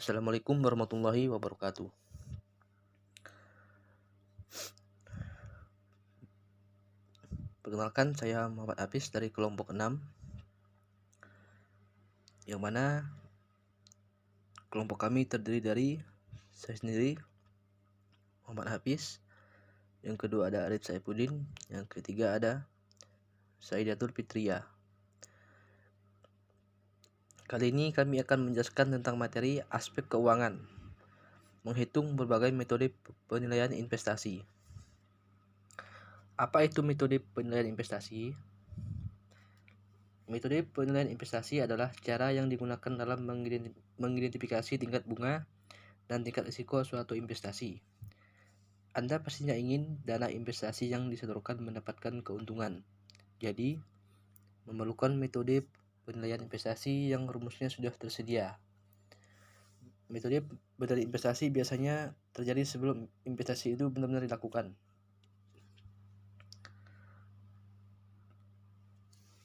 Assalamualaikum warahmatullahi wabarakatuh. Perkenalkan, saya Muhammad Hafiz dari kelompok 6, yang mana kelompok kami terdiri dari saya sendiri, Muhammad Hafiz, yang kedua ada Arif Saifuddin, yang ketiga ada Saidatul Fitria. Kali ini kami akan menjelaskan tentang materi aspek keuangan, menghitung berbagai metode penilaian investasi. Apa itu metode penilaian investasi? Metode penilaian investasi adalah cara yang digunakan dalam mengidentifikasi tingkat bunga dan tingkat risiko suatu investasi. Anda pastinya ingin dana investasi yang disetorkan mendapatkan keuntungan. Jadi, memerlukan metode penilaian investasi yang rumusnya sudah tersedia. Metode penilaian investasi biasanya terjadi sebelum investasi itu benar-benar dilakukan.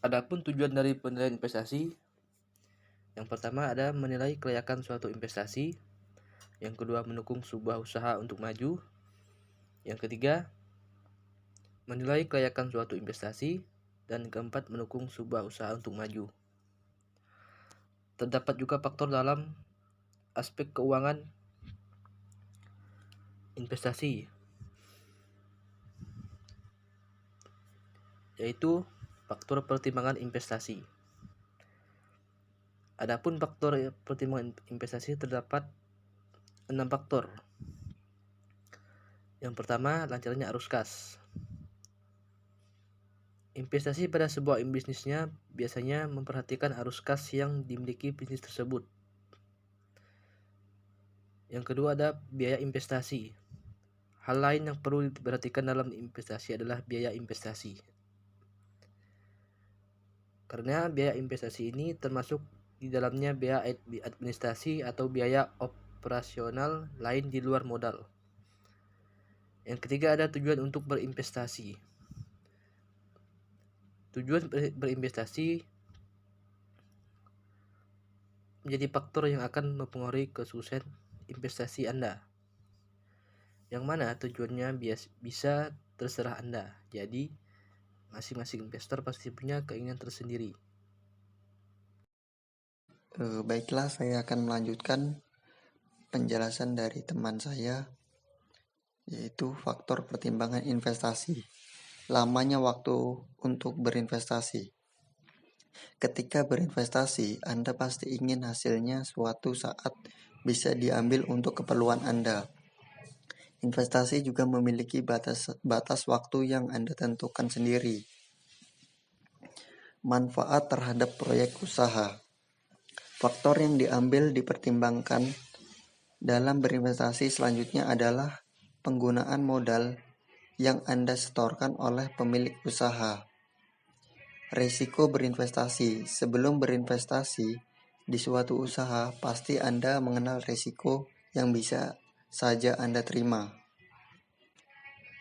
Adapun tujuan dari penilaian investasi, yang pertama ada menilai kelayakan suatu investasi, yang kedua mendukung sebuah usaha untuk maju, yang ketiga menilai kelayakan suatu investasi, dan keempat mendukung sebuah usaha untuk maju. Terdapat juga faktor dalam aspek keuangan investasi, yaitu faktor pertimbangan investasi. Adapun faktor pertimbangan investasi terdapat 6 faktor. Yang pertama, lancarnya arus kas. Investasi pada sebuah bisnisnya biasanya memperhatikan arus kas yang dimiliki bisnis tersebut. Yang kedua ada biaya investasi. Hal lain yang perlu diperhatikan dalam investasi adalah biaya investasi. Karena biaya investasi ini termasuk di dalamnya biaya administrasi atau biaya operasional lain di luar modal. Yang ketiga ada tujuan untuk berinvestasi. Tujuan berinvestasi menjadi faktor yang akan mempengaruhi kesuksesan investasi Anda. Yang mana tujuannya bisa terserah Anda. Jadi, masing-masing investor pasti punya keinginan tersendiri. Baiklah, saya akan melanjutkan penjelasan dari teman saya, yaitu faktor pertimbangan investasi. Lamanya waktu untuk berinvestasi. Ketika berinvestasi, Anda pasti ingin hasilnya suatu saat bisa diambil untuk keperluan Anda. Investasi juga memiliki batas waktu yang Anda tentukan sendiri. Manfaat terhadap proyek usaha. Faktor yang dipertimbangkan dalam berinvestasi selanjutnya adalah penggunaan modal yang Anda setorkan oleh pemilik usaha. Risiko berinvestasi. Sebelum berinvestasi di suatu usaha, pasti Anda mengenal risiko yang bisa saja Anda terima.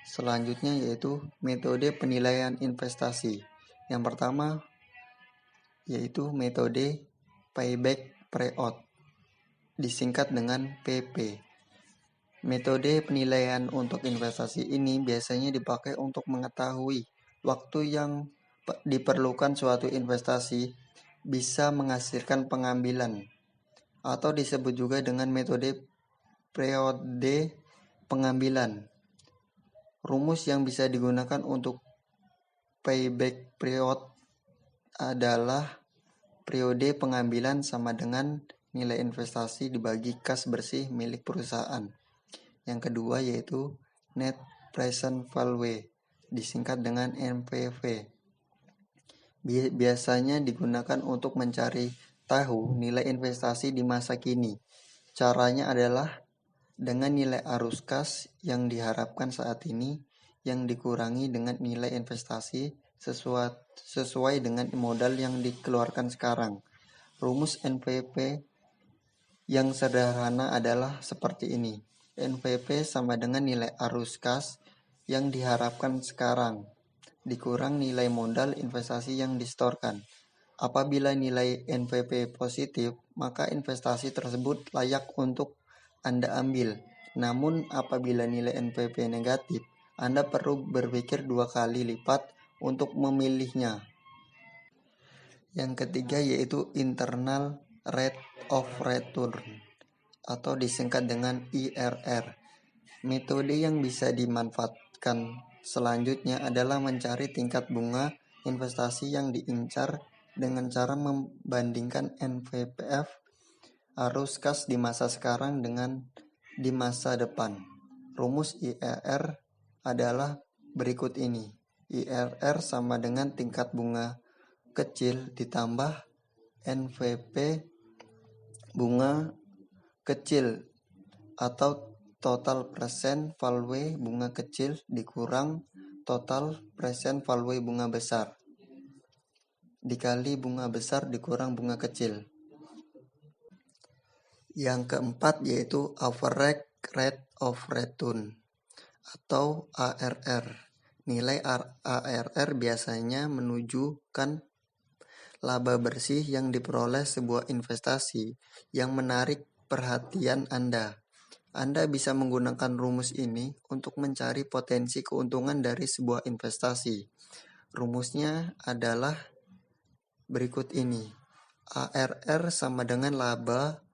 Selanjutnya yaitu metode penilaian investasi. Yang pertama yaitu metode payback period, disingkat dengan PP. Metode penilaian untuk investasi ini biasanya dipakai untuk mengetahui waktu yang diperlukan suatu investasi bisa menghasilkan pengambilan, atau disebut juga dengan metode periode pengambilan. Rumus yang bisa digunakan untuk payback period adalah periode pengambilan sama dengan nilai investasi dibagi kas bersih milik perusahaan. Yang kedua yaitu net present value, disingkat dengan NPV. Biasanya digunakan untuk mencari tahu nilai investasi di masa kini. Caranya adalah dengan nilai arus kas yang diharapkan saat ini yang dikurangi dengan nilai investasi sesuai dengan modal yang dikeluarkan sekarang. Rumus NPV yang sederhana adalah seperti ini. NPV sama dengan nilai arus kas yang diharapkan sekarang dikurang nilai modal investasi yang disetorkan. Apabila nilai NPP positif, maka investasi tersebut layak untuk Anda ambil. Namun apabila nilai NPP negatif, Anda perlu berpikir 2 kali lipat untuk memilihnya. Yang ketiga yaitu internal rate of return atau disingkat dengan IRR. Metode yang bisa dimanfaatkan selanjutnya adalah mencari tingkat bunga investasi yang diincar dengan cara membandingkan NPV arus kas di masa sekarang dengan di masa depan. Rumus IRR adalah berikut ini. IRR sama dengan tingkat bunga kecil ditambah NPV bunga kecil atau total present value bunga kecil dikurang total present value bunga besar dikali bunga besar dikurang bunga kecil. Yang keempat yaitu average rate of return atau ARR. Nilai ARR biasanya menunjukkan laba bersih yang diperoleh sebuah investasi yang menarik perhatian Anda. Anda bisa menggunakan rumus ini untuk mencari potensi keuntungan dari sebuah investasi. Rumusnya adalah berikut ini. ARR sama dengan laba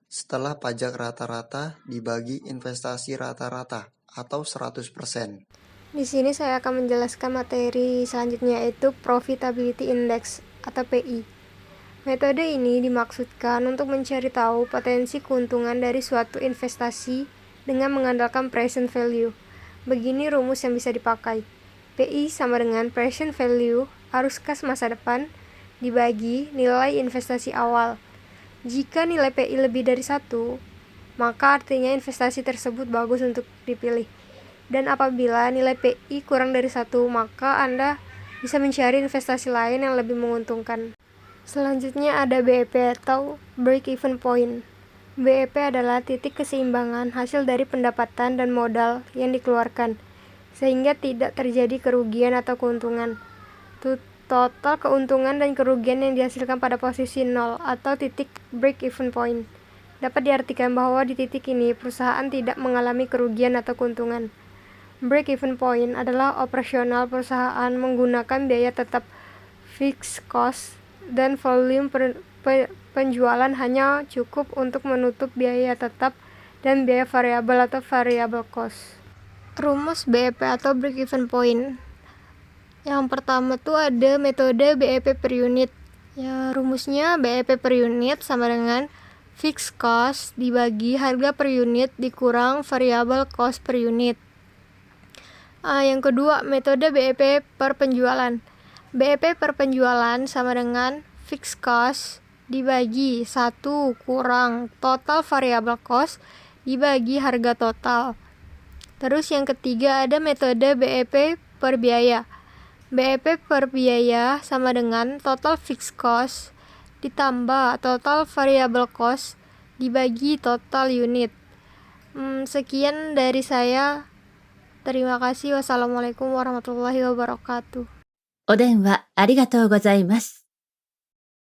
setelah pajak rata-rata dibagi investasi rata-rata atau 100%. Di sini saya akan menjelaskan materi selanjutnya yaitu Profitability Index atau PI. Metode ini dimaksudkan untuk mencari tahu potensi keuntungan dari suatu investasi dengan mengandalkan present value. Begini rumus yang bisa dipakai. PI sama dengan present value arus kas masa depan dibagi nilai investasi awal. Jika nilai PI lebih dari 1, maka artinya investasi tersebut bagus untuk dipilih. Dan apabila nilai PI kurang dari 1, maka Anda bisa mencari investasi lain yang lebih menguntungkan. Selanjutnya ada BEP atau Break Even Point. BEP adalah titik keseimbangan hasil dari pendapatan dan modal yang dikeluarkan, sehingga tidak terjadi kerugian atau keuntungan. Total keuntungan dan kerugian yang dihasilkan pada posisi 0 atau titik break even point. Dapat diartikan bahwa di titik ini perusahaan tidak mengalami kerugian atau keuntungan. Break-even point adalah operasional perusahaan menggunakan biaya tetap fixed cost dan volume penjualan hanya cukup untuk menutup biaya tetap dan biaya variabel atau variable cost. Rumus BEP atau break-even point. Yang pertama tuh ada metode BEP per unit. Ya, rumusnya BEP per unit sama dengan fixed cost dibagi harga per unit dikurang variable cost per unit. Yang kedua, metode BEP per penjualan. BEP per penjualan sama dengan fixed cost dibagi 1 kurang total variable cost dibagi harga total. Terus yang ketiga ada metode BEP per biaya. BEP per biaya sama dengan total fixed cost ditambah total variable cost dibagi total unit. Sekian dari saya. Terima kasih. Wassalamualaikum warahmatullahi wabarakatuh. お電話ありがとうございます。